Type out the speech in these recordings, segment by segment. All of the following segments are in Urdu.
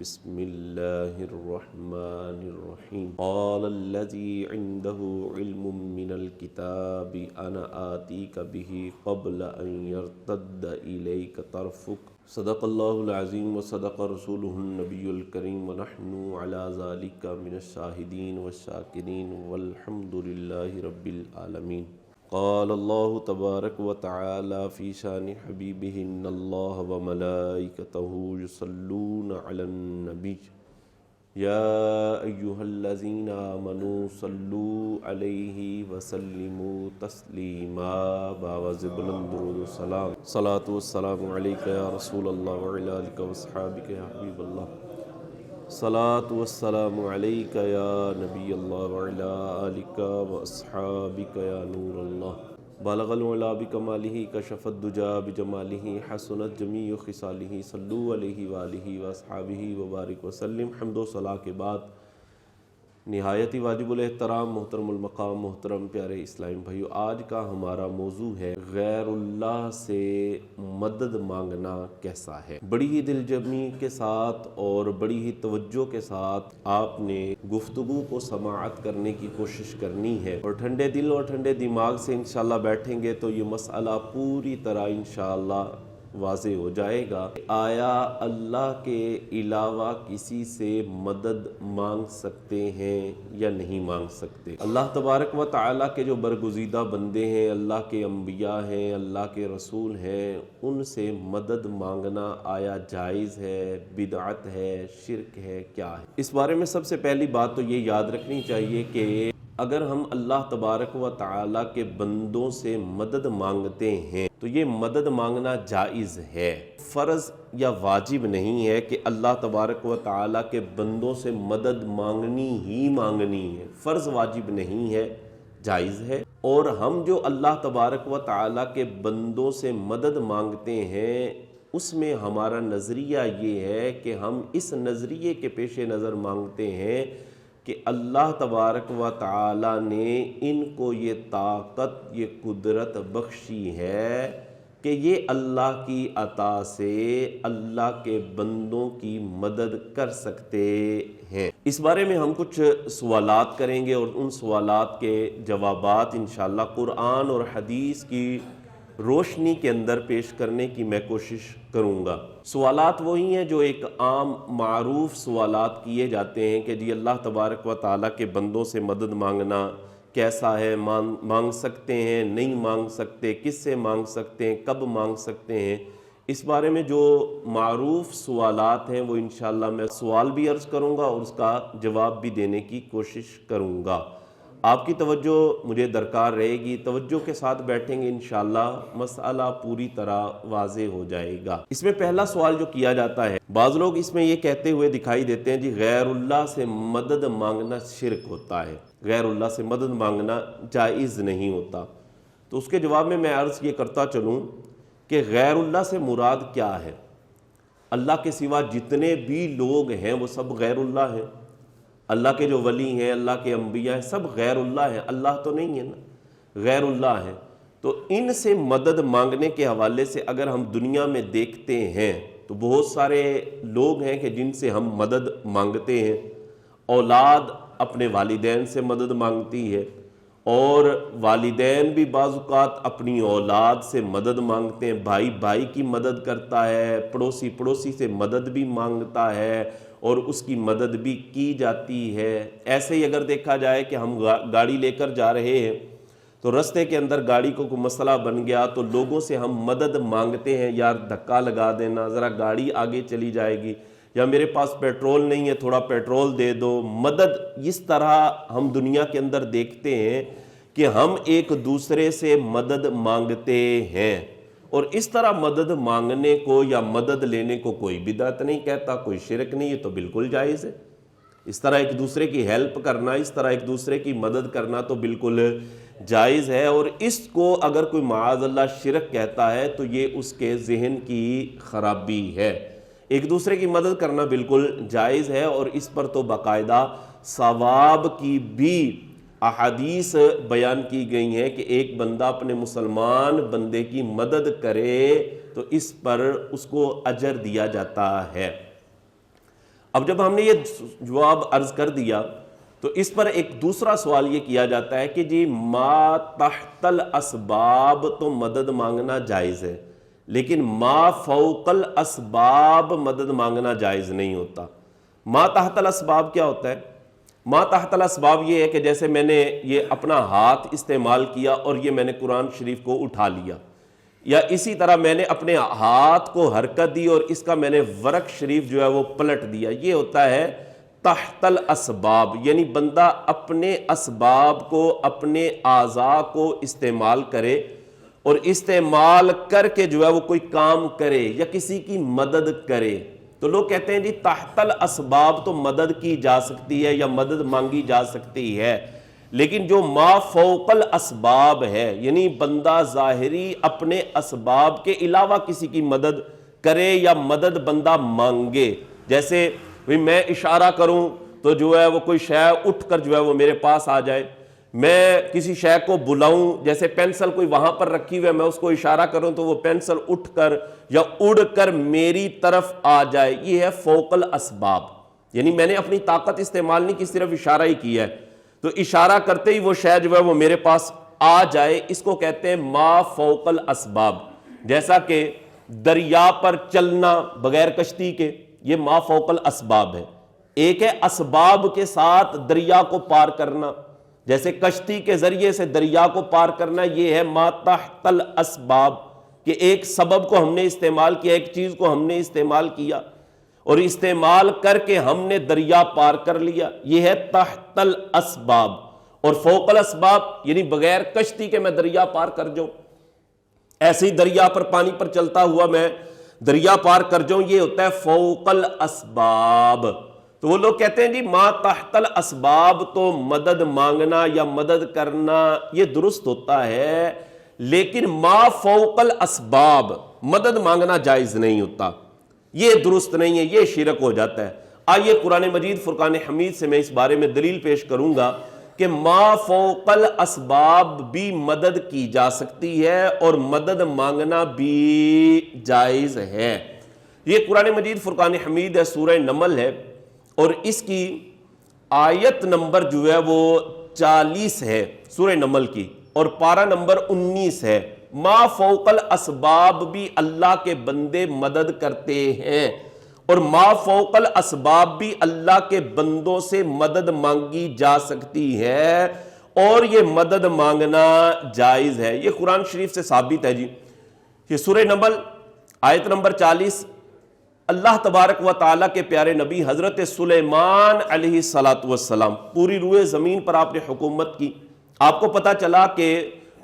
بسم اللہ الرحمن الرحیم قال الذی عنده علم من الكتاب انا آتیک به قبل ان يرتد الیک طرفک صدق اللہ العظیم وصدق رسولہ النبی الکریم ونحن علی ذلک من الشاہدین والشاکرین والحمد للہ رب العالمین۔ قال اللہ تبارک و تعالی فی شان حبیبہ ان اللہ وملائکتہ یصلون علی النبی یا ایہا الذین آمنوا صلوا علیہ وسلموا تسلیما۔ باواز بلند درود و سلام، صلاۃ والسلام علیک یا رسول اللہ وعلی آلک واصحابک یا حبیب اللہ، صلاۃ والسلام علیک یا نبی اللہ وعلی آلک واصحابک یا نور اللہ۔ بالغ العلا بکمالہ کشف الدجا بجمالہ حسنت جمیع خصالہ صلو علیہ وآلہ واصحابہ وبارک وسلم۔ حمد و صلاح کے بعد نہایت ہی واجب الاحترام محترم المقام محترم پیارے اسلام بھائیو، آج کا ہمارا موضوع ہے غیر اللہ سے مدد مانگنا کیسا ہے۔ بڑی ہی دل جمعی کے ساتھ اور بڑی ہی توجہ کے ساتھ آپ نے گفتگو کو سماعت کرنے کی کوشش کرنی ہے، اور ٹھنڈے دل اور ٹھنڈے دماغ سے انشاءاللہ بیٹھیں گے تو یہ مسئلہ پوری طرح انشاءاللہ واضح ہو جائے گا۔ آیا اللہ کے علاوہ کسی سے مدد مانگ سکتے ہیں یا نہیں مانگ سکتے؟ اللہ تبارک و تعالیٰ کے جو برگزیدہ بندے ہیں، اللہ کے انبیاء ہیں، اللہ کے رسول ہیں، ان سے مدد مانگنا آیا جائز ہے، بدعت ہے، شرک ہے، کیا ہے؟ اس بارے میں سب سے پہلی بات تو یہ یاد رکھنی چاہیے کہ اگر ہم اللہ تبارک و تعالیٰ کے بندوں سے مدد مانگتے ہیں تو یہ مدد مانگنا جائز ہے، فرض یا واجب نہیں ہے کہ اللہ تبارک و تعالیٰ کے بندوں سے مدد مانگنی ہی مانگنی ہے، فرض واجب نہیں ہے، جائز ہے۔ اور ہم جو اللہ تبارک و تعالیٰ کے بندوں سے مدد مانگتے ہیں اس میں ہمارا نظریہ یہ ہے کہ ہم اس نظریے کے پیش نظر مانگتے ہیں کہ اللہ تبارک و تعالی نے ان کو یہ طاقت، یہ قدرت بخشی ہے کہ یہ اللہ کی عطا سے اللہ کے بندوں کی مدد کر سکتے ہیں۔ اس بارے میں ہم کچھ سوالات کریں گے اور ان سوالات کے جوابات انشاءاللہ قرآن اور حدیث کی روشنی کے اندر پیش کرنے کی میں کوشش کروں گا۔ سوالات وہی ہیں جو ایک عام معروف سوالات کیے جاتے ہیں کہ جی اللہ تبارک و تعالیٰ کے بندوں سے مدد مانگنا کیسا ہے، مانگ سکتے ہیں، نہیں مانگ سکتے، کس سے مانگ سکتے ہیں، کب مانگ سکتے ہیں۔ اس بارے میں جو معروف سوالات ہیں وہ انشاءاللہ میں سوال بھی عرض کروں گا اور اس کا جواب بھی دینے کی کوشش کروں گا۔ آپ کی توجہ مجھے درکار رہے گی، توجہ کے ساتھ بیٹھیں گے انشاءاللہ مسئلہ پوری طرح واضح ہو جائے گا۔ اس میں پہلا سوال جو کیا جاتا ہے، بعض لوگ اس میں یہ کہتے ہوئے دکھائی دیتے ہیں جی غیر اللہ سے مدد مانگنا شرک ہوتا ہے، غیر اللہ سے مدد مانگنا جائز نہیں ہوتا۔ تو اس کے جواب میں عرض یہ کرتا چلوں کہ غیر اللہ سے مراد کیا ہے؟ اللہ کے سوا جتنے بھی لوگ ہیں وہ سب غیر اللہ ہیں۔ اللہ کے جو ولی ہیں، اللہ کے انبیاء ہیں، سب غیر اللہ ہیں، اللہ تو نہیں ہے نا، غیر اللہ ہیں۔ تو ان سے مدد مانگنے کے حوالے سے اگر ہم دنیا میں دیکھتے ہیں تو بہت سارے لوگ ہیں کہ جن سے ہم مدد مانگتے ہیں۔ اولاد اپنے والدین سے مدد مانگتی ہے، اور والدین بھی بعض اوقات اپنی اولاد سے مدد مانگتے ہیں، بھائی بھائی کی مدد کرتا ہے، پڑوسی پڑوسی سے مدد بھی مانگتا ہے اور اس کی مدد بھی کی جاتی ہے۔ ایسے ہی اگر دیکھا جائے کہ ہم گاڑی لے کر جا رہے ہیں تو رستے کے اندر گاڑی کو کوئی مسئلہ بن گیا تو لوگوں سے ہم مدد مانگتے ہیں، یار دھکا لگا دینا، ذرا گاڑی آگے چلی جائے گی، یا میرے پاس پیٹرول نہیں ہے تھوڑا پیٹرول دے دو۔ مدد اس طرح ہم دنیا کے اندر دیکھتے ہیں کہ ہم ایک دوسرے سے مدد مانگتے ہیں، اور اس طرح مدد مانگنے کو یا مدد لینے کو کوئی بدعت نہیں کہتا، کوئی شرک نہیں، یہ تو بالکل جائز ہے۔ اس طرح ایک دوسرے کی ہیلپ کرنا، اس طرح ایک دوسرے کی مدد کرنا تو بالکل جائز ہے، اور اس کو اگر کوئی معاذ اللہ شرک کہتا ہے تو یہ اس کے ذہن کی خرابی ہے۔ ایک دوسرے کی مدد کرنا بالکل جائز ہے، اور اس پر تو باقاعدہ ثواب کی بھی احادیث بیان کی گئی ہیں کہ ایک بندہ اپنے مسلمان بندے کی مدد کرے تو اس پر اس کو اجر دیا جاتا ہے۔ اب جب ہم نے یہ جواب عرض کر دیا تو اس پر ایک دوسرا سوال یہ کیا جاتا ہے کہ جی ما تحت الاسباب تو مدد مانگنا جائز ہے، لیکن ما فوق الاسباب مدد مانگنا جائز نہیں ہوتا۔ ما تحت الاسباب کیا ہوتا ہے؟ ما تحت الاسباب یہ ہے کہ جیسے میں نے یہ اپنا ہاتھ استعمال کیا اور یہ میں نے قرآن شریف کو اٹھا لیا، یا اسی طرح میں نے اپنے ہاتھ کو حرکت دی اور اس کا میں نے ورق شریف جو ہے وہ پلٹ دیا، یہ ہوتا ہے تحت الاسباب، یعنی بندہ اپنے اسباب کو، اپنے اعضاء کو استعمال کرے اور استعمال کر کے جو ہے وہ کوئی کام کرے یا کسی کی مدد کرے۔ تو لوگ کہتے ہیں جی تحت الاسباب تو مدد کی جا سکتی ہے یا مدد مانگی جا سکتی ہے، لیکن جو ما فوق الاسباب ہے، یعنی بندہ ظاہری اپنے اسباب کے علاوہ کسی کی مدد کرے یا مدد بندہ مانگے، جیسے میں اشارہ کروں تو جو ہے وہ کوئی شے اٹھ کر جو ہے وہ میرے پاس آ جائے، میں کسی شے کو بلاؤں، جیسے پینسل کوئی وہاں پر رکھی ہوئی ہے، میں اس کو اشارہ کروں تو وہ پینسل اٹھ کر یا اڑ کر میری طرف آ جائے، یہ ہے فوق الاسباب، یعنی میں نے اپنی طاقت استعمال نہیں کی، صرف اشارہ ہی کیا ہے، تو اشارہ کرتے ہی وہ شے جو ہے وہ میرے پاس آ جائے، اس کو کہتے ہیں ما فوق الاسباب۔ جیسا کہ دریا پر چلنا بغیر کشتی کے، یہ ما فوق الاسباب ہے۔ ایک ہے اسباب کے ساتھ دریا کو پار کرنا، جیسے کشتی کے ذریعے سے دریا کو پار کرنا، یہ ہے ما تحت الاسباب، کہ ایک سبب کو ہم نے استعمال کیا، ایک چیز کو ہم نے استعمال کیا اور استعمال کر کے ہم نے دریا پار کر لیا، یہ ہے تحت الاسباب۔ اور فوق الاسباب یعنی بغیر کشتی کے میں دریا پار کر جاؤں، ایسے ہی دریا پر پانی پر چلتا ہوا میں دریا پار کر جاؤں، یہ ہوتا ہے فوق الاسباب۔ تو وہ لوگ کہتے ہیں جی ما تحت الاسباب تو مدد مانگنا یا مدد کرنا یہ درست ہوتا ہے، لیکن ما فوق الاسباب مدد مانگنا جائز نہیں ہوتا، یہ درست نہیں ہے، یہ شرک ہو جاتا ہے۔ آئیے قرآن مجید فرقان حمید سے میں اس بارے میں دلیل پیش کروں گا کہ ما فوق الاسباب بھی مدد کی جا سکتی ہے اور مدد مانگنا بھی جائز ہے۔ یہ قرآن مجید فرقان حمید ہے، سورہ نمل ہے، اور اس کی آیت نمبر جو ہے وہ 40 ہے سورہ نمل کی، اور پارہ نمبر 19 ہے۔ ما فوق الاسباب بھی اللہ کے بندے مدد کرتے ہیں، اور ما فوق الاسباب بھی اللہ کے بندوں سے مدد مانگی جا سکتی ہے، اور یہ مدد مانگنا جائز ہے۔ یہ قرآن شریف سے ثابت ہے جی۔ یہ سورہ نمل آیت نمبر 40، اللہ تبارک و تعالیٰ کے پیارے نبی حضرت سلیمان علیہ السلام، پوری روئے زمین پر آپ نے حکومت کی۔ آپ کو پتا چلا کہ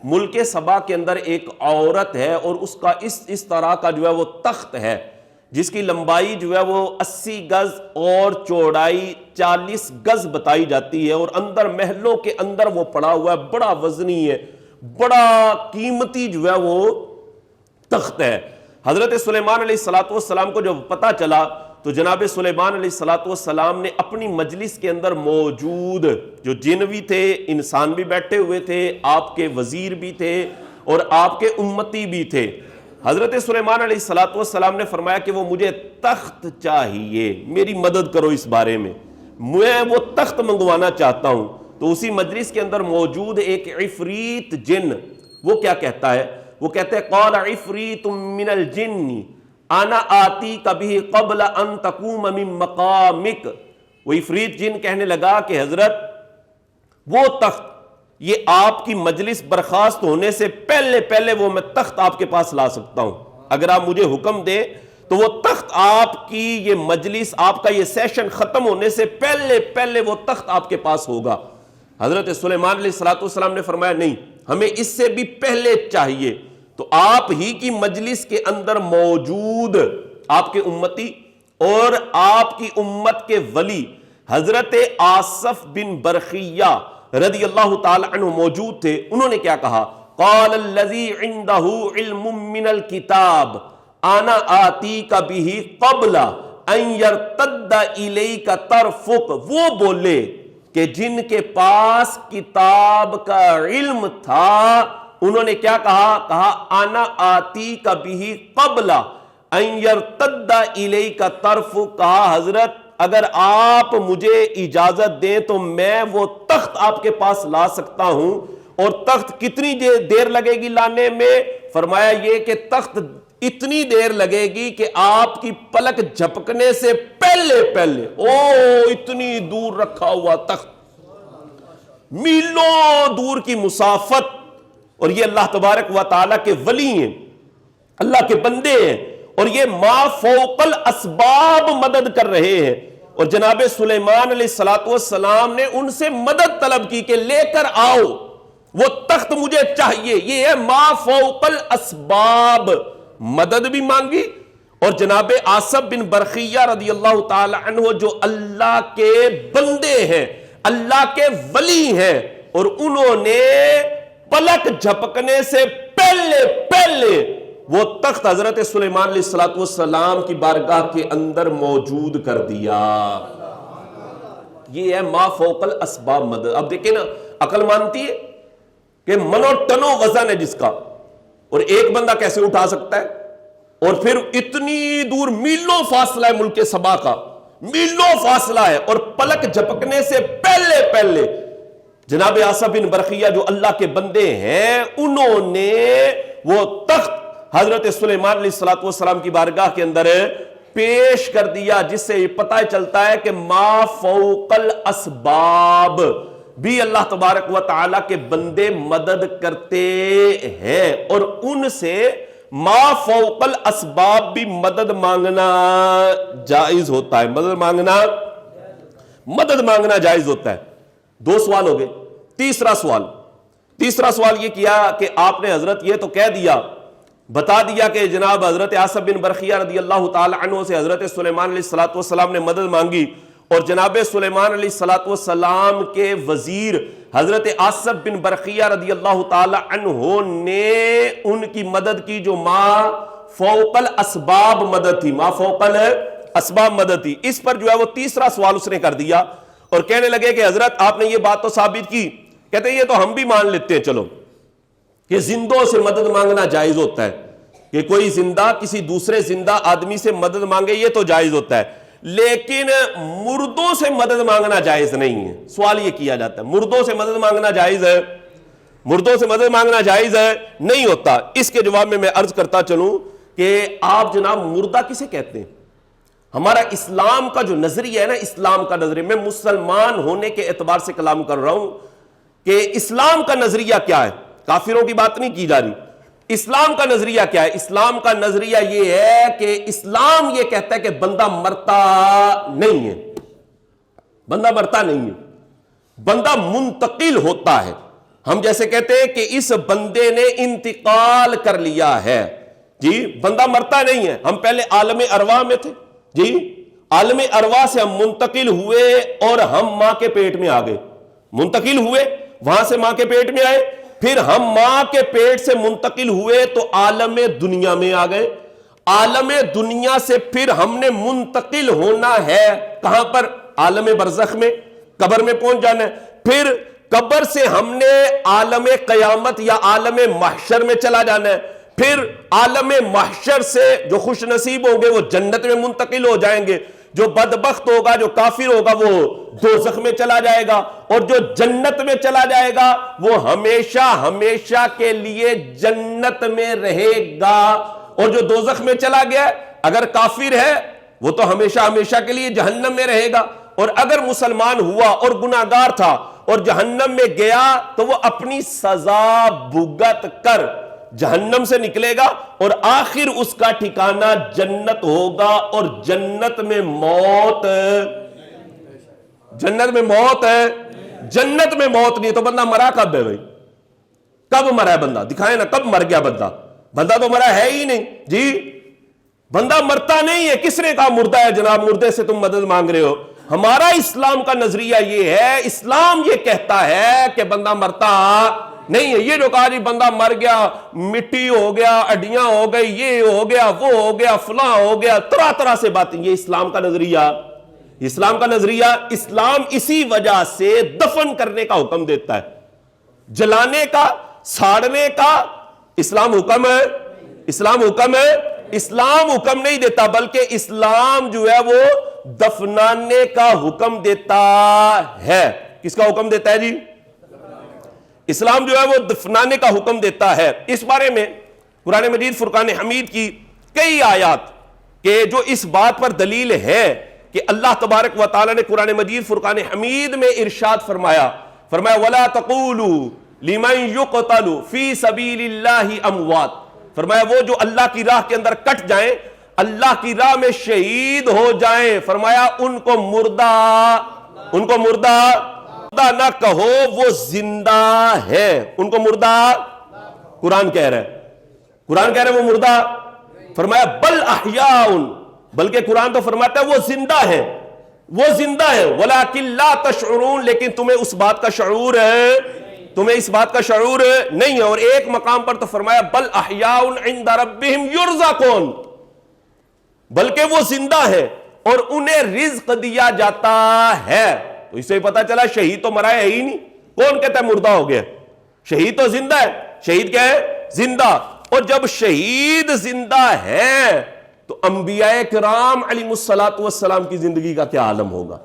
ملک سبا کے اندر ایک عورت ہے اور اس کا اس طرح کا جو ہے وہ تخت ہے، جس کی لمبائی جو ہے وہ 80 گز اور چوڑائی 40 گز بتائی جاتی ہے، اور اندر محلوں کے اندر وہ پڑا ہوا ہے، بڑا وزنی ہے، بڑا قیمتی جو ہے وہ تخت ہے۔ حضرت سلیمان علیہ السلام کو جب پتا چلا تو جناب سلیمان علیہ السلام نے اپنی مجلس کے اندر موجود جو جن بھی تھے، انسان بھی بیٹھے ہوئے تھے، آپ کے وزیر بھی تھے اور آپ کے امتی بھی تھے، حضرت سلیمان علیہ السلام نے فرمایا کہ وہ مجھے تخت چاہیے، میری مدد کرو اس بارے میں، میں وہ تخت منگوانا چاہتا ہوں۔ تو اسی مجلس کے اندر موجود ایک عفریت جن، وہ کیا کہتا ہے؟ وہ کہتے ہیں قال عفریت من الجن انا آتیک بہ قبل ان تقوم من مقامک۔ وہ عفریت جن کہنے لگا کہ حضرت وہ تخت، یہ آپ کی مجلس برخاست ہونے سے پہلے پہلے وہ میں تخت آپ کے پاس لا سکتا ہوں، اگر آپ مجھے حکم دیں تو وہ تخت آپ کی یہ مجلس، آپ کا یہ سیشن ختم ہونے سے پہلے پہلے وہ تخت آپ کے پاس ہوگا۔ حضرت سلیمان علیہ السلام نے فرمایا نہیں، ہمیں اس سے بھی پہلے چاہیے۔ تو آپ ہی کی مجلس کے اندر موجود آپ کے امتی اور آپ کی امت کے ولی حضرت آصف بن برخیہ رضی اللہ تعالی عنہ موجود تھے۔ انہوں نے کیا کہا؟ قال الذی عنده علم من الکتاب انا آتیک بہ قبل ان یرتد الیک طرفک۔ وہ بولے کہ جن کے پاس کتاب کا علم تھا، انہوں نے کیا کہا؟ کہا انا آتیک بہ قبل ان یرتد الیک طرفک، کہا حضرت اگر آپ مجھے اجازت دیں تو میں وہ تخت آپ کے پاس لا سکتا ہوں. اور تخت کتنی دیر لگے گی لانے میں؟ فرمایا یہ کہ تخت اتنی دیر لگے گی کہ آپ کی پلک جھپکنے سے پہلے اتنی دور رکھا ہوا تخت، میلوں دور کی مسافت. اور یہ اللہ تبارک و تعالیٰ کے ولی ہیں، اللہ کے بندے ہیں، اور یہ ما فوق الاسباب مدد کر رہے ہیں. اور جناب سلیمان علیہ السلام نے ان سے مدد طلب کی کہ لے کر آؤ وہ تخت، مجھے چاہیے. یہ ہے ما فوق الاسباب، مدد بھی مانگی. اور جناب آصف بن برخیہ رضی اللہ تعالی عنہ جو اللہ کے بندے ہیں، اللہ کے ولی ہیں، اور انہوں نے پلک جھپکنے سے پہلے وہ تخت حضرت سلیمان علیہ السلام کی بارگاہ کے اندر موجود کر دیا. یہ ہے ما فوق الاسباب مدد. اب دیکھیں نا، عقل مانتی ہے کہ منو ٹنو وزن ہے جس کا، اور ایک بندہ کیسے اٹھا سکتا ہے؟ اور پھر اتنی دور میلوں فاصلہ ہے، ملک سبا کا میلوں فاصلہ ہے، اور پلک جھپکنے سے پہلے جناب آصف بن برخیہ جو اللہ کے بندے ہیں، انہوں نے وہ تخت حضرت سلیمان علیہ السلام کی بارگاہ کے اندر پیش کر دیا، جس سے یہ پتہ چلتا ہے کہ ما فوق الاسباب بھی اللہ تبارک و تعالیٰ کے بندے مدد کرتے ہیں، اور ان سے ما فوق الاسباب بھی مدد مانگنا جائز ہوتا ہے. مدد مانگنا جائز ہوتا ہے. 2 سوال ہو گئے. تیسرا سوال یہ کیا کہ آپ نے حضرت یہ تو کہہ دیا، بتا دیا کہ جناب حضرت آصف بن برخیہ رضی اللہ تعالی عنہ سے حضرت سلیمان علیہ السلام نے مدد مانگی، اور جناب سلیمان علیہ السلام کے وزیر حضرت آصف بن برخیہ رضی اللہ تعالی عنہ نے ان کی مدد کی، جو ما فوق الاسباب مدد تھی، ما فوق الاسباب مدد تھی. اس پر جو ہے وہ تیسرا سوال اس نے کر دیا، اور کہنے لگے کہ حضرت آپ نے یہ بات تو ثابت کی. کہتے ہیں یہ تو ہم بھی مان لیتے ہیں، چلو کہ زندوں سے مدد مانگنا جائز ہوتا ہے، کہ کوئی زندہ کسی دوسرے زندہ آدمی سے مدد مانگے، یہ تو جائز ہوتا ہے. لیکن مردوں سے مدد مانگنا جائز نہیں ہے. سوال یہ کیا جاتا ہے مردوں سے مدد مانگنا جائز ہے؟ مردوں سے مدد مانگنا جائز ہے؟ نہیں ہوتا. اس کے جواب میں عرض کرتا چلوں کہ آپ جناب مردہ کسے کہتے ہیں؟ ہمارا اسلام کا جو نظریہ ہے نا، اسلام کا نظریہ، میں مسلمان ہونے کے اعتبار سے کلام کر رہا ہوں کہ اسلام کا نظریہ کیا ہے. کافروں کی بات نہیں کی جا رہی. اسلام کا نظریہ کیا ہے؟ اسلام کا نظریہ یہ ہے کہ اسلام یہ کہتا ہے کہ بندہ مرتا نہیں ہے، بندہ مرتا نہیں ہے، بندہ منتقل ہوتا ہے. ہم جیسے کہتے ہیں کہ اس بندے نے انتقال کر لیا ہے، جی بندہ مرتا نہیں ہے. ہم پہلے عالم ارواح میں تھے، جی عالم ارواح سے ہم منتقل ہوئے اور ہم ماں کے پیٹ میں آ گئے، منتقل ہوئے وہاں سے ماں کے پیٹ میں آئے، پھر ہم ماں کے پیٹ سے منتقل ہوئے تو عالم دنیا میں آ گئے. عالم دنیا سے پھر ہم نے منتقل ہونا ہے کہاں پر؟ عالم برزخ میں، قبر میں پہنچ جانا ہے. پھر قبر سے ہم نے عالم قیامت یا عالم محشر میں چلا جانا ہے. پھر عالم محشر سے جو خوش نصیب ہوں گے وہ جنت میں منتقل ہو جائیں گے، جو بدبخت ہوگا، جو کافر ہوگا، وہ دوزخ میں چلا جائے گا، اور جو جنت میں چلا جائے گا وہ ہمیشہ ہمیشہ کے لیے جنت میں رہے گا. اور جو دوزخ میں چلا گیا اگر کافر ہے وہ تو ہمیشہ ہمیشہ کے لیے جہنم میں رہے گا. اور اگر مسلمان ہوا اور گناہگار تھا اور جہنم میں گیا تو وہ اپنی سزا بھگت کر جہنم سے نکلے گا، اور آخر اس کا ٹھکانہ جنت ہوگا. اور جنت میں موت ہے، جنت میں موت نہیں. تو بندہ مرا کب ہے بھائی؟ کب مرا ہے بندہ؟ دکھائیں نا کب مر گیا بندہ. بندہ تو مرا ہے ہی نہیں جی، بندہ مرتا نہیں ہے. کس نے کہا مردہ ہے؟ جناب مردے سے تم مدد مانگ رہے ہو. ہمارا اسلام کا نظریہ یہ ہے، اسلام یہ کہتا ہے کہ بندہ مرتا نہیں ہے. یہ جو کہا جی بندہ مر گیا، مٹی ہو گیا، اڈیاں ہو گئی، یہ ہو گیا، وہ ہو گیا، فلاں ہو گیا، طرح طرح سے باتیں، یہ اسلام کا نظریہ. اسلام اسی وجہ سے دفن کرنے کا حکم دیتا ہے، جلانے کا، ساڑنے کا اسلام حکم ہے. اسلام حکم نہیں دیتا، بلکہ اسلام جو ہے وہ دفنانے کا حکم دیتا ہے۔ کس کا حکم دیتا ہے جی؟ اسلام جو ہے وہ دفنانے کا حکم دیتا ہے۔ اس بارے میں قرآن مجید فرقان حمید کی کئی آیات کہ جو اس بات پر دلیل ہے کہ اللہ تبارک و تعالی نے قرآن مجید فرقان حمید میں ارشاد فرمایا وَلَا تَقُولُوا لِمَنْ يُقْتَلُ فِي سَبِيلِ اللَّهِ أَمْوَاتٍ، فرمایا وہ جو اللہ کی راہ کے اندر کٹ جائیں، اللہ کی راہ میں شہید ہو جائیں، فرمایا ان کو مردہ نہ کہو، وہ زندہ ہے۔ ان کو مردہ قرآن کہہ رہا ہے وہ مردہ، فرمایا بل احیاء، بلکہ قرآن تو فرماتا ہے وہ زندہ ہے ولیکن لا تشعرون، لیکن تمہیں اس بات کا شعور نہیں ہے۔ اور ایک مقام پر تو فرمایا بل احیاء عند ربہم یرزقون، بلکہ وہ زندہ ہے اور انہیں رزق دیا جاتا ہے۔ تو اس سے پتا چلا شہید تو مرا ہے ہی نہیں، کون کہتا ہے مردہ ہو گیا؟ شہید تو زندہ ہے۔ شہید کیا ہے؟ زندہ۔ اور جب شہید زندہ ہے تو انبیاء کرام علیہ السلام کی زندگی کا کیا عالم ہوگا؟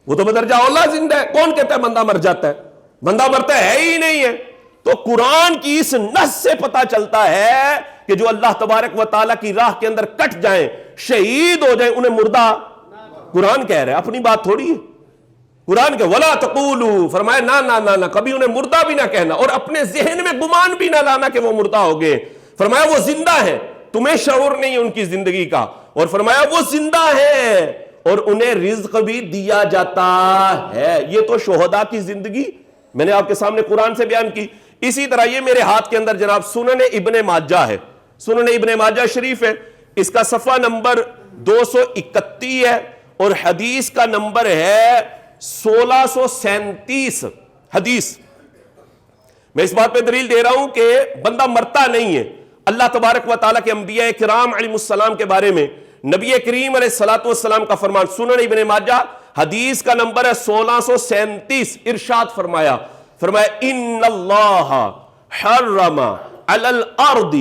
وہ تو بدرجہ اولا زندہ ہے۔ کون کہتا ہے بندہ مر جاتا ہے؟ بندہ مرتا ہے ہی نہیں ہے۔ تو قرآن کی اس نص سے پتا چلتا ہے کہ جو اللہ تبارک و تعالیٰ کی راہ کے اندر کٹ جائیں، شہید ہو جائیں، انہیں مردہ قرآن کہہ رہے ہیں، اپنی بات تھوڑی ہے۔ قرآن کہ وَلَا تَقُولُوا، فرمایا نہ کبھی انہیں مردہ بھی نہ کہنا، اور اپنے ذہن میں گمان بھی نہ لانا کہ وہ مردہ ہو گئے۔ فرمایا وہ زندہ ہے، تمہیں شعور نہیں ہے ان کی زندگی کا، اور فرمایا وہ زندہ ہے اور انہیں رزق بھی دیا جاتا ہے۔ یہ تو شہداء کی زندگی میں نے آپ کے سامنے قرآن سے بیان کی۔ اسی طرح یہ میرے ہاتھ کے اندر جناب سنن ابن ماجہ ہے، سنن ابن ماجہ شریف ہے، اس کا صفحہ نمبر 231 ہے اور حدیث کا نمبر ہے 1637 حدیث۔ میں اس بات پہ دلیل دے رہا ہوں کہ بندہ مرتا نہیں ہے۔ اللہ تبارک و تعالیٰ کے انبیاء کرام علیہ السلام کے بارے میں نبی کریم علیہ السلام کا فرمان، سنن ابن ماجہ حدیث کا نمبر ہے 1637، ارشاد فرمایا ان اللہ حرم علی الارض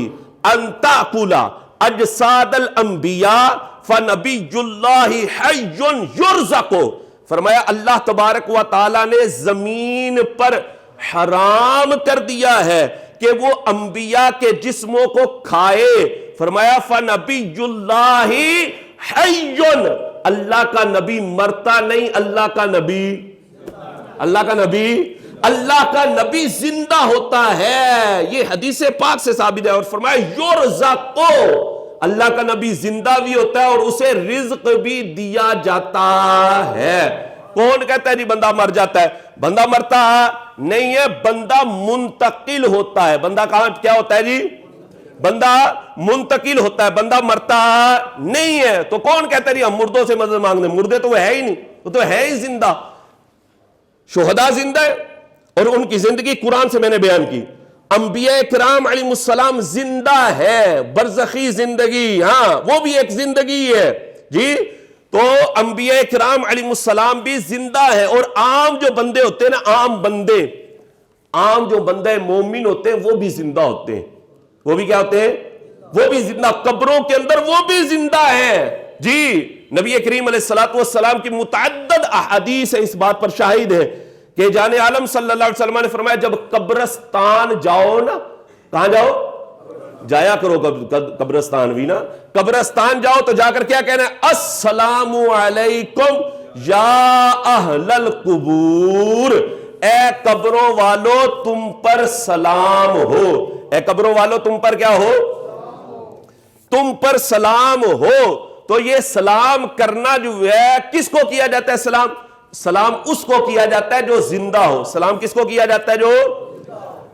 ان تاکل اجساد الانبیاء فنبی اللہ حی یرزق، فرمایا اللہ تبارک و تعالیٰ نے زمین پر حرام کر دیا ہے کہ وہ انبیاء کے جسموں کو کھائے۔ فرمایا فنبی اللہ حی، اللہ کا نبی مرتا نہیں، اللہ کا نبی زندہ ہوتا ہے۔ یہ حدیث پاک سے ثابت ہے۔ اور فرمایا یرزق، اللہ کا نبی زندہ بھی ہوتا ہے اور اسے رزق بھی دیا جاتا ہے۔ کون کہتا ہے جی بندہ مر جاتا ہے؟ بندہ مرتا نہیں ہے، بندہ منتقل ہوتا ہے۔ بندہ کہاں کیا ہوتا ہے جی؟ بندہ منتقل ہوتا ہے، بندہ مرتا نہیں ہے۔ تو کون کہتا ہے جی ہم مردوں سے مدد مانگنے؟ مردے تو وہ ہے ہی نہیں، وہ تو ہے ہی زندہ۔ شہداء زندہ ہے اور ان کی زندگی قرآن سے میں نے بیان کی۔ انبیاء کرام علیہ السلام زندہ ہے، برزخی زندگی، ہاں وہ بھی ایک زندگی ہے جی۔ تو انبیاء کرام علیہ السلام بھی زندہ ہے، اور عام جو بندے ہوتے ہیں نا، عام جو بندے مومن ہوتے ہیں وہ بھی زندہ ہوتے ہیں۔ وہ بھی کیا ہوتے ہیں؟ وہ بھی زندہ، قبروں کے اندر وہ بھی زندہ ہے جی۔ نبی کریم علیہ السلام کی متعدد احادیث اس بات پر شاہد ہے کہ جان عالم صلی اللہ علیہ وسلم نے فرمایا جب قبرستان جاؤ نا، کہاں جاؤ؟ جایا کرو قبرستان بھی نا، قبرستان جاؤ تو جا کر کیا کہنا ہے؟ السلام علیکم یا اہل القبور، اے قبروں والو تم پر سلام ہو۔ اے قبروں والو تم پر کیا ہو؟ تم پر سلام ہو۔ تو یہ سلام کرنا جو ہے کس کو کیا جاتا ہے؟ سلام اس کو کیا جاتا ہے جو زندہ ہو۔ سلام کس کو کیا جاتا ہے؟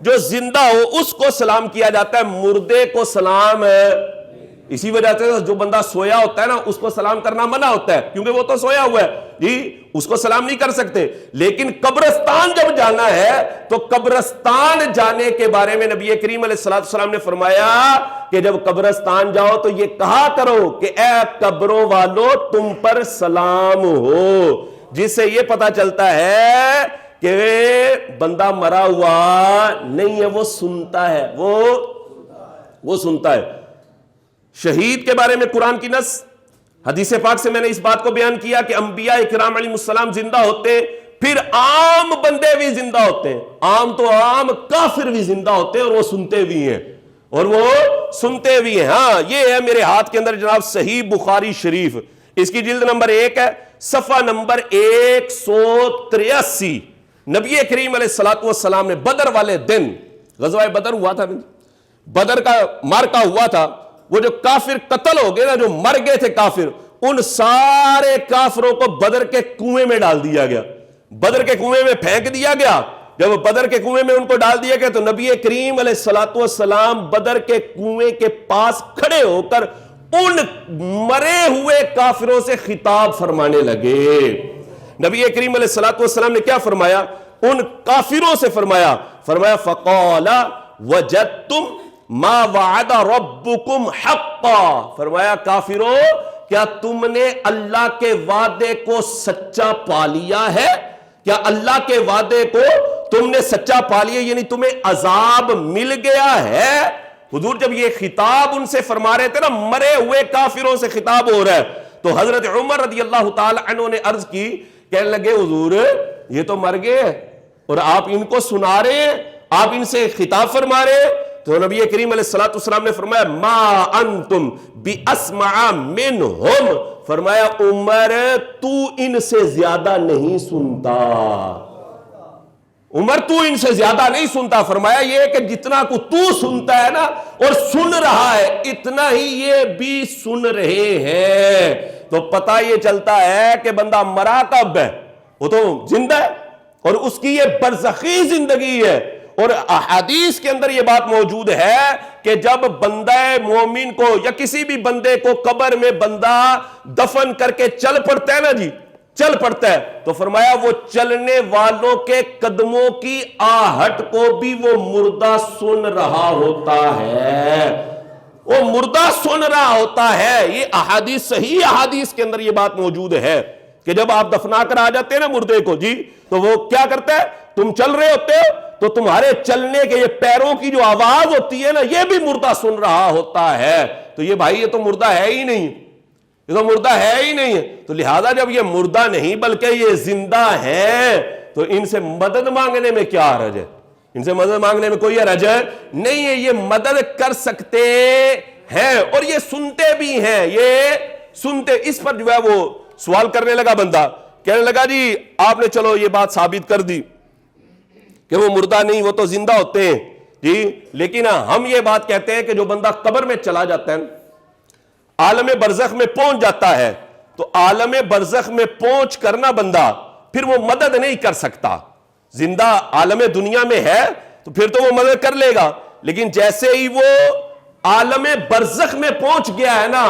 جو زندہ ہو اس کو سلام کیا جاتا ہے، مردے کو سلام ہے۔ اسی وجہ سے جو بندہ سویا ہوتا ہے نا اس کو سلام کرنا منع ہوتا ہے، کیونکہ وہ تو سویا ہوا ہے جی، اس کو سلام نہیں کر سکتے۔ لیکن قبرستان جب جانا ہے تو قبرستان جانے کے بارے میں نبی کریم علیہ السلام نے فرمایا کہ جب قبرستان جاؤ تو یہ کہا کرو کہ اے قبروں والو تم پر سلام ہو، جس سے یہ پتا چلتا ہے کہ بندہ مرا ہوا نہیں ہے، وہ سنتا ہے، وہ سنتا ہے۔ شہید کے بارے میں قرآن کی نص، حدیث پاک سے میں نے اس بات کو بیان کیا کہ انبیاء کرام علیہ السلام زندہ ہوتے ہیں، پھر عام بندے بھی زندہ ہوتے ہیں، عام تو عام کافر بھی زندہ ہوتے ہیں، اور وہ سنتے بھی ہیں ہاں یہ ہے میرے ہاتھ کے اندر جناب صحیح بخاری شریف، اس کی جلد نمبر 1 ہے، صفحہ نمبر 183۔ نبی کریم علیہ السلام نے بدر والے دن، غزوہ بدر ہوا تھا، بدر کا مارکا ہوا تھا، وہ جو کافر قتل ہو گئے نا، جو مر گئے تھے کافر، ان سارے کافروں کو بدر کے کنویں میں ڈال دیا گیا، بدر کے کنویں میں پھینک دیا گیا۔ جب بدر کے کنویں میں ان کو ڈال دیا گیا تو نبی کریم علیہ السلام بدر کے کنویں کے پاس کھڑے ہو کر ان مرے ہوئے کافروں سے خطاب فرمانے لگے۔ نبی کریم علیہ السلام نے کیا فرمایا؟ ان کافروں سے فرمایا فَقَالَ وَجَدْتُمْ مَا وَعَدَ رَبُّكُمْ حَقًّا، فرمایا کافروں کیا تم نے اللہ کے وعدے کو سچا پا لیا ہے؟ کیا اللہ کے وعدے کو تم نے سچا پا لیا، یعنی تمہیں عذاب مل گیا ہے؟ حضور جب یہ خطاب ان سے فرما رہے تھے نا، مرے ہوئے کافروں سے خطاب ہو رہا ہے، تو حضرت عمر رضی اللہ تعالی عنہ نے عرض کی، کہنے لگے حضور یہ تو مر گئے اور آپ ان کو سنا رہے ہیں، آپ ان سے خطاب فرما رہے ہیں۔ تو نبی کریم علیہ السلام نے فرمایا ما انتم باسمع منہم، فرمایا عمر تو ان سے زیادہ نہیں سنتا، عمر تو ان سے زیادہ نہیں سنتا، فرمایا یہ کہ جتنا کو تو سنتا ہے نا اور سن رہا ہے اتنا ہی یہ بھی سن رہے ہیں۔ تو پتہ یہ چلتا ہے کہ بندہ مرا کب ہے، وہ تو زندہ ہے اور اس کی یہ برزخی زندگی ہے، اور احادیث کے اندر یہ بات موجود ہے کہ جب بندہ مومن کو یا کسی بھی بندے کو قبر میں بندہ دفن کر کے چل پڑتا ہے نا جی، چل پڑتا ہے، تو فرمایا وہ چلنے والوں کے قدموں کی آہٹ کو بھی وہ مردہ سن رہا ہوتا ہے، وہ مردہ سن رہا ہوتا ہے۔ یہ احادیث، صحیح احادیث کے اندر یہ بات موجود ہے کہ جب آپ دفنا کر آ جاتے ہیں نا مردے کو جی، تو وہ کیا کرتا ہے، تم چل رہے ہوتے ہو تو تمہارے چلنے کے یہ پیروں کی جو آواز ہوتی ہے نا، یہ بھی مردہ سن رہا ہوتا ہے۔ تو یہ بھائی یہ تو مردہ ہے ہی نہیں، یہ تو مردہ ہے ہی نہیں، تو لہذا جب یہ مردہ نہیں بلکہ یہ زندہ ہے تو ان سے مدد مانگنے میں کیا حرج ہے؟ ان سے مدد مانگنے میں کوئی حرج نہیں ہے، یہ مدد کر سکتے ہیں اور یہ سنتے بھی ہیں، یہ سنتے۔ اس پر جو ہے وہ سوال کرنے لگا بندہ، کہنے لگا جی آپ نے چلو یہ بات ثابت کر دی کہ وہ مردہ نہیں، وہ تو زندہ ہوتے ہیں جی، لیکن ہم یہ بات کہتے ہیں کہ جو بندہ قبر میں چلا جاتا ہے، عالم برزخ میں پہنچ جاتا ہے، تو عالم برزخ میں پہنچ کرنا بندہ پھر وہ مدد نہیں کر سکتا۔ زندہ عالم دنیا میں ہے تو پھر تو وہ مدد کر لے گا، لیکن جیسے ہی وہ عالم برزخ میں پہنچ گیا ہے نا،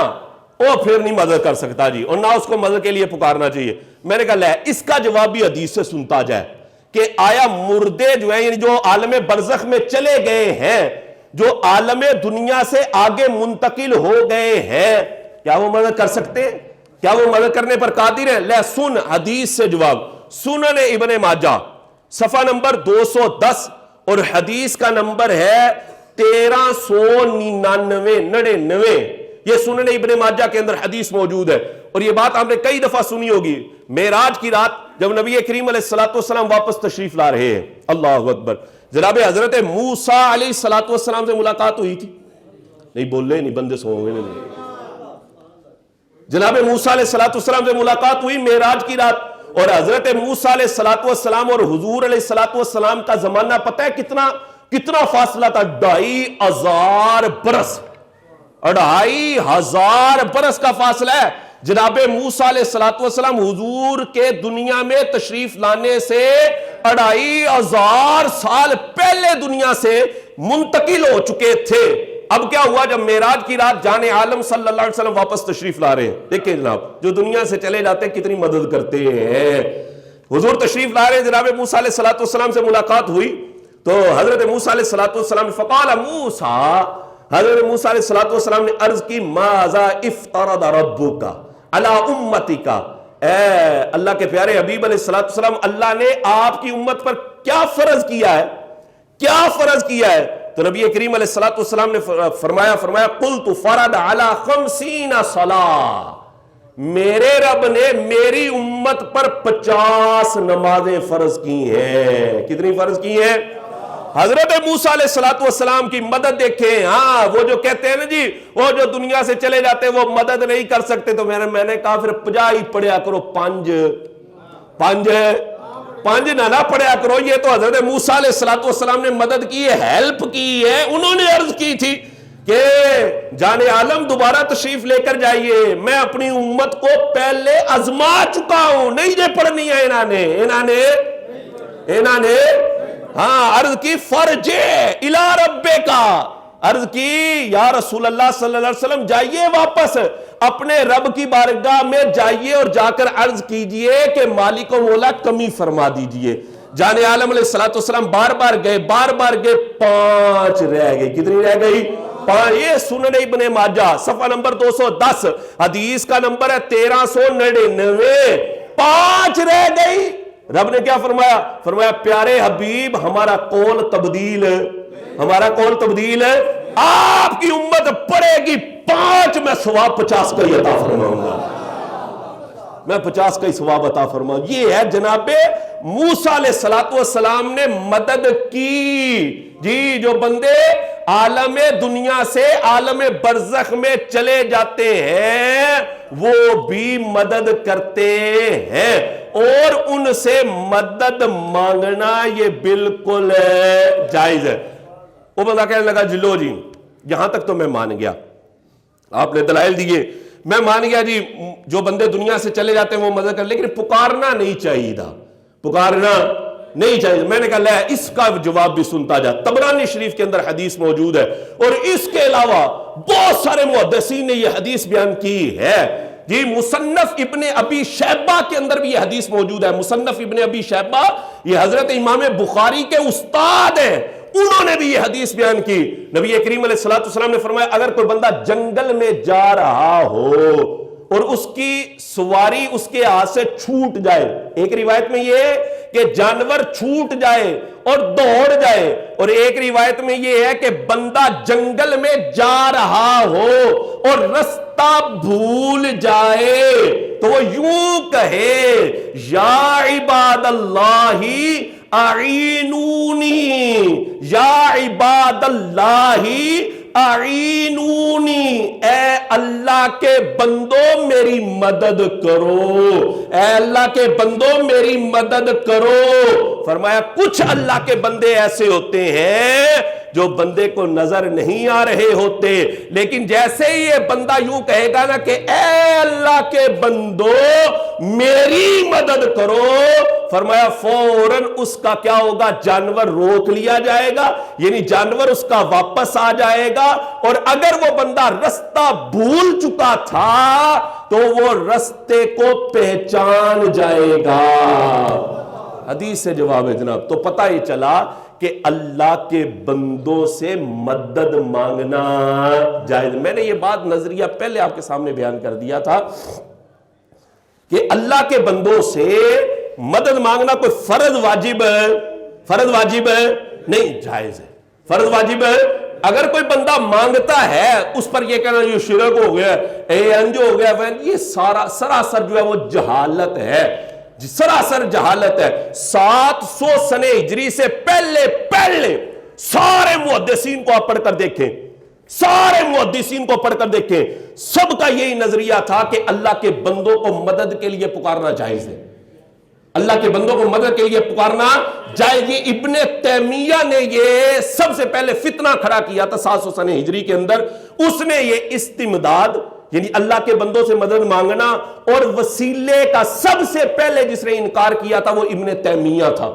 وہ پھر نہیں مدد کر سکتا جی، اور نہ اس کو مدد کے لیے پکارنا چاہیے۔ میں نے کہا لے اس کا جواب بھی حدیث سے سنتا جائے کہ آیا مردے جو ہیں، یعنی جو عالم برزخ میں چلے گئے ہیں، جو عالم دنیا سے آگے منتقل ہو گئے ہیں، کیا وہ مدد کر سکتے ہیں؟ کیا وہ مدد کرنے پر قادر ہیں؟ لے سن حدیث سے جواب، سنن ابن ماجہ صفحہ نمبر 210 اور حدیث کا نمبر ہے 1399، یہ سنن ابن ماجہ کے اندر حدیث موجود ہے، اور یہ بات آپ نے کئی دفعہ سنی ہوگی۔ معراج کی رات جب نبی کریم علیہ السلام واپس تشریف لا رہے ہیں، اللہ اکبر، جناب حضرت موسیٰ علیہ السلام سے ملاقات ہوئی تھی، نہیں بول رہے نہیں بندے سو گئے نہیں، جناب موسیٰ علیہ السلام سے ملاقات ہوئی معراج کی رات، اور حضرت موسیٰ علیہ السلام اور حضور علیہ السلام کا زمانہ پتہ ہے کتنا فاصلہ تھا؟ 2500 برس، 2500 برس کا فاصلہ ہے۔ جناب موسیٰ علیہ السلام حضور کے دنیا میں تشریف لانے سے 2500 سال پہلے دنیا سے منتقل ہو چکے تھے۔ اب کیا ہوا؟ جب معراج کی رات جان عالم صلی اللہ علیہ وسلم واپس تشریف لا رہے ہیں، دیکھیں جناب جو دنیا سے چلے جاتے ہیں کتنی مدد کرتے ہیں۔ حضور تشریف لا رہے ہیں، جناب موسیٰ علیہ السلام سے ملاقات ہوئی تو حضرت موسیٰ علیہ السلام فقال موسیٰ، حضرت موسیٰ علیہ السلام نے عرض کی ماذا افترض ربک علی امتک، اے اللہ کے پیارے حبیب علیہ السلام، اللہ نے آپ کی امت پر کیا فرض کیا ہے؟ کیا فرض کیا ہے؟ تو تو نبی کریم علیہ الصلوۃ والسلام نے فرمایا قلت فرض علی 50 صلاۃ، میرے رب نے میری امت پر 50 نمازیں فرض کی ہیں۔ کتنی فرض کی ہیں؟ حضرت موسیٰ علیہ الصلوۃ والسلام کی مدد دیکھیں۔ ہاں وہ جو کہتے ہیں نا جی وہ جو دنیا سے چلے جاتے ہیں وہ مدد نہیں کر سکتے، تو میں نے کہا پھر 50 ہی پڑھیا کرو، پانچ نہ پڑھیا کرو۔ یہ تو حضرت موسیٰ علیہ الصلوۃ والسلام نے مدد کی ہے، ہیلپ کی ہے۔ انہوں نے عرض کی تھی کہ جان عالم دوبارہ تشریف لے کر جائیے، میں اپنی امت کو پہلے آزما چکا ہوں، نہیں یہ پڑھنی ہے انہوں نے ہاں عرض کی فرجع الی ربک، عرض کی یا رسول اللہ صلی اللہ علیہ وسلم جائیے واپس اپنے رب کی بارگاہ میں جائیے اور جا کر عرض کیجئے کہ مالک و مولا کمی فرما دیجئے۔ جان عالم علیہ السلام بار بار گئے 5 رہ گئی۔ کتنی رہ گئی؟ 5۔ یہ سنن ابن ماجہ صفحہ نمبر 210 حدیث کا نمبر ہے 1399۔ 5 رہ گئی۔ رب نے کیا فرمایا پیارے حبیب ہمارا قول تبدیل ہے، آپ کی امت پڑھے گی 5، میں ثواب 50 کا ہی عطا فرماؤں گا، میں 50 کا ہی ثواب عطا فرماؤں۔ یہ ہے جناب موسیٰ علیہ السلام نے مدد کی جی۔ جو بندے عالم دنیا سے عالم برزخ میں چلے جاتے ہیں وہ بھی مدد کرتے ہیں، اور ان سے مدد مانگنا یہ بالکل جائز ہے۔ وہ بندہ کہنے لگا جی لو جی یہاں تک تو میں مان گیا، آپ نے دلائل دیے، میں مان گیا جی جو بندے دنیا سے چلے جاتے ہیں وہ مدد کر، لیکن پکارنا نہیں چاہیے تھا، پکارنا نہیں چاہیے۔ میں نے کہا لے اس کا جواب بھی سنتا جا۔ طبرانی شریف کے اندر حدیث موجود ہے، اور اس کے علاوہ بہت سارے محدثین نے یہ حدیث بیان کی ہے جی۔ مصنف ابن ابی شیبہ کے اندر بھی یہ حدیث موجود ہے۔ مصنف ابن ابی شیبہ یہ حضرت امام بخاری کے استاد ہیں، انہوں نے بھی یہ حدیث بیان کی۔ نبی کریم علیہ السلام نے فرمایا اگر کوئی بندہ جنگل میں جا رہا ہو اور اس کی سواری اس کے ہاتھ سے چھوٹ جائے، ایک روایت میں یہ کہ جانور چھوٹ جائے اور دوڑ جائے، اور ایک روایت میں یہ ہے کہ بندہ جنگل میں جا رہا ہو اور رستہ بھول جائے تو وہ یوں کہے یا عباد اللہ اعینونی، یا عباد اللہ اعینونی، اے اللہ کے بندو میری مدد کرو، اے اللہ کے بندو میری مدد کرو۔ فرمایا کچھ اللہ کے بندے ایسے ہوتے ہیں جو بندے کو نظر نہیں آ رہے ہوتے، لیکن جیسے ہی یہ بندہ یوں کہے گا نا کہ اے اللہ کے بندو میری مدد کرو، فرمایا فوراً اس کا کیا ہوگا، جانور روک لیا جائے گا، یعنی جانور اس کا واپس آ جائے گا، اور اگر وہ بندہ رستہ بھول چکا تھا تو وہ رستے کو پہچان جائے گا۔ حدیث سے جواب ہے جناب۔ تو پتہ یہ چلا کہ اللہ کے بندوں سے مدد مانگنا جائز۔ میں نے یہ بات نظریہ پہلے آپ کے سامنے بیان کر دیا تھا کہ اللہ کے بندوں سے مدد مانگنا کوئی فرض واجب ہے نہیں، جائز ہے، فرض واجب ہے۔ اگر کوئی بندہ مانگتا ہے اس پر یہ کہنا یہ شرک ہو گیا، انجو ہو گیا، یہ سراسر جو ہے وہ جہالت ہے، سراسر جہالت ہے۔ 700 سنہ ہجری سے پہلے سارے محدثین کو آپ پڑھ کر دیکھیں، سارے محدثین کو پڑھ کر دیکھیں، سب کا یہی نظریہ تھا کہ اللہ کے بندوں کو مدد کے لیے پکارنا جائز ہے، اللہ کے بندوں کو مدد کے لیے پکارنا جائز۔ یہ ابن تیمیہ نے یہ سب سے پہلے فتنہ کھڑا کیا تھا 700 سنہ ہجری کے اندر، اس نے یہ استمداد یعنی اللہ کے بندوں سے مدد مانگنا اور وسیلے کا سب سے پہلے جس نے انکار کیا تھا وہ ابن تیمیہ تھا۔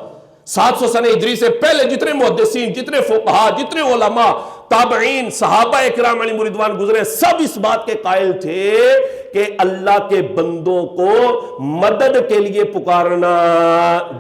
700 سنہ ہجری سے پہلے جتنے محدثین، جتنے فقہا، جتنے علماء، تابعین، صحابہ اکرام علیہم رضوان گزرے، سب اس بات کے قائل تھے کہ اللہ کے بندوں کو مدد کے لیے پکارنا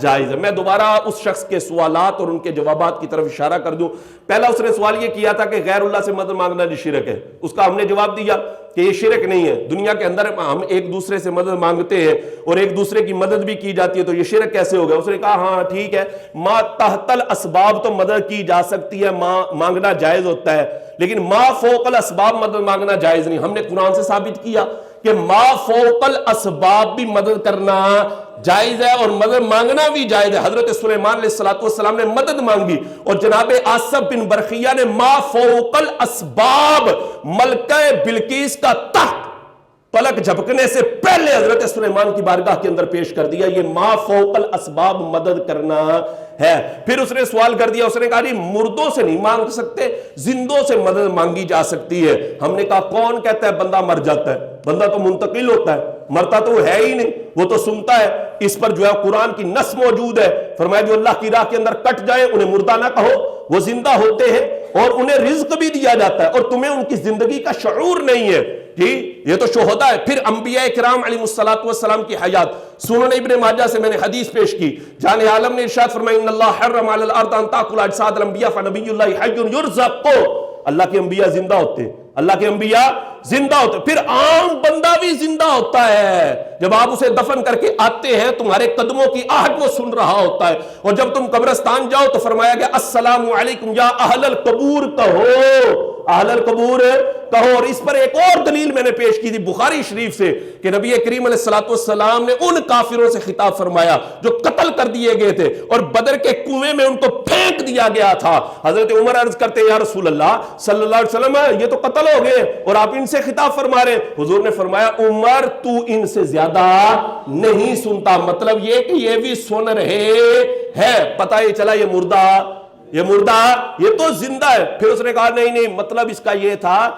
جائز ہے۔ میں دوبارہ اس شخص کے سوالات اور ان کے جوابات کی طرف اشارہ کر دوں۔ پہلا اس نے سوال یہ کیا تھا کہ غیر اللہ سے مدد مانگنا شرک ہے، اس کا ہم نے جواب دیا۔ کہ یہ شرک نہیں ہے. دنیا کے اندر ہم ایک دوسرے سے مدد مانگتے ہیں اور ایک دوسرے کی مدد بھی کی جاتی ہے, تو یہ شرک کیسے ہو گیا؟ اس نے کہا ہاں ٹھیک ہے, ما تحت الاسباب تو مدد کی جا سکتی ہے, مانگنا جائز ہوتا ہے, لیکن ما فوق الاسباب مدد مانگنا جائز نہیں. ہم نے قرآن سے ثابت کیا کہ ما فوق الاسباب بھی مدد کرنا جائز ہے اور مدد مانگنا بھی جائز ہے. حضرت سلیمان علیہ السلام نے مدد مانگی اور جناب آصف بن برخیہ نے ما فوق الاسباب ملکہ بلقیس کا تخت پلک جھپکنے سے پہلے حضرت سلیمان کی بارگاہ کے اندر پیش کر دیا. یہ ما فوق الاسباب مدد کرنا ہے. پھر اس نے سوال کر دیا, اس نے کہا مردوں سے نہیں مانگ سکتے, زندوں سے مدد مانگی جا سکتی ہے. ہم نے کہا کون کہتا ہے بندہ مر جاتا ہے؟ بندہ تو منتقل ہوتا ہے, مرتا تو وہ ہے ہی نہیں, وہ تو سنتا ہے. اس پر جو ہے قرآن کی نص موجود ہے, فرمایا جو اللہ کی راہ کے اندر کٹ جائے انہیں مردہ نہ کہو, وہ زندہ ہوتے ہیں اور انہیں رزق بھی دیا جاتا ہے اور تمہیں ان کی زندگی کا شعور نہیں ہے. جی یہ تو شہداء ہے. پھر انبیاء کرام علیہ السلام کی حیات, سنن ابن ماجہ سے میں نے حدیث پیش کی, جان عالم نے ارشاد فرمایا ان اللہ حرم علی الارض ان تاکل اجساد الانبیاء فنبی اللہ حی یرزق. اللہ کے انبیاء زندہ ہوتے ہیں, اللہ کے انبیاء زندہ ہوتے ہیں. پھر عام بندہ بھی زندہ ہوتا ہے. جب آپ اسے دفن کر کے آتے ہیں تمہارے قدموں کی آہٹ وہ سن رہا ہوتا ہے, اور جب تم قبرستان جاؤ تو فرمایا گیا السلام علیکم یا اہل القبور کہو, اہل القبور کہو. اور اس پر ایک اور دلیل میں نے پیش کی تھی بخاری شریف سے کہ نبی کریم علیہ السلام نے ان کافروں سے خطاب فرمایا جو قتل کر دیے گئے تھے اور بدر کے کنویں میں ان کو پھینک دیا گیا تھا. حضرت عمر عرض کرتے یا رسول اللہ صلی اللہ علیہ وسلم یہ تو قتل ہو گئے اور آپ ان سے خطاب فرما رہے ہیں. حضور نے فرمایا عمر تو ان سے زیادہ نہیں سنتا. مطلب یہ کہ یہ بھی سن رہے ہیں, پتہ یہ چلا یہ مردہ یہ تو زندہ ہے. پھر اس نے کہا نہیں مطلب اس کا یہ تھا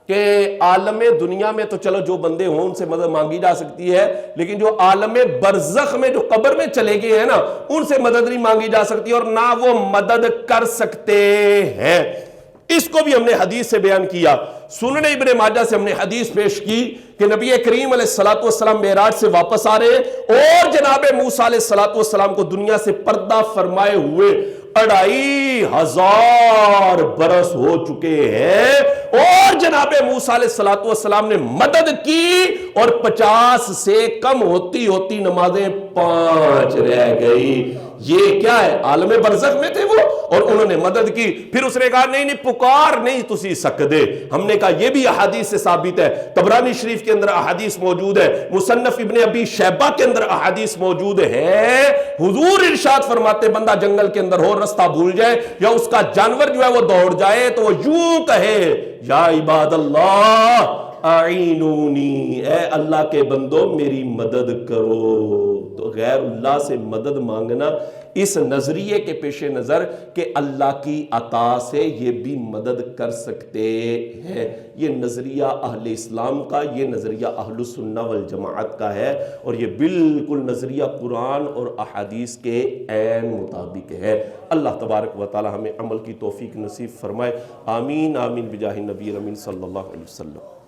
کہ عالم دنیا میں تو چلو جو بندے ہوں ان سے مدد مانگی جا سکتی ہے, لیکن جو عالم برزخ میں جو قبر میں چلے گئے ہیں نا ان سے مدد نہیں مانگی جا سکتی اور نہ وہ مدد کر سکتے ہیں. اس کو بھی ہم نے حدیث سے بیان کیا. سنن ابن ماجہ سے ہم نے حدیث پیش کی کہ نبی کریم علیہ السلام معراج سے واپس آ رہے اور جناب موسیٰ علیہ السلام کو دنیا سے پردہ فرمائے ہوئے 2500 برس ہو چکے ہیں, اور جناب موسیٰ علیہ السلام نے مدد کی اور 50 سے کم ہوتی نمازیں 5 رہ گئی. یہ کیا ہے؟ عالم برزخ میں تھے وہ اور انہوں نے مدد کی. پھر اس نے کہا نہیں پکار نہیں تسی سکدے. ہم نے کہا یہ بھی احادیث سے ثابت ہے. طبرانی شریف کے اندر احادیث موجود ہے, مصنف ابن ابی شیبہ کے اندر احادیث موجود ہے. حضور ارشاد فرماتے بندہ جنگل کے اندر ہو رستہ بھول جائے یا اس کا جانور جو ہے وہ دوڑ جائے تو وہ یوں کہے یا عباد اللہ اعینونی, اے اللہ کے بندو میری مدد کرو. تو غیر اللہ سے مدد مانگنا اس نظریے کے پیش نظر کہ اللہ کی عطا سے یہ بھی مدد کر سکتے ہیں, یہ نظریہ اہل اسلام کا, یہ نظریہ اہل السنہ والجماعت کا ہے, اور یہ بالکل نظریہ قرآن اور احادیث کے عین مطابق ہے. اللہ تبارک و تعالی ہمیں عمل کی توفیق نصیب فرمائے. آمین آمین بجاہ نبی امین صلی اللہ علیہ وسلم.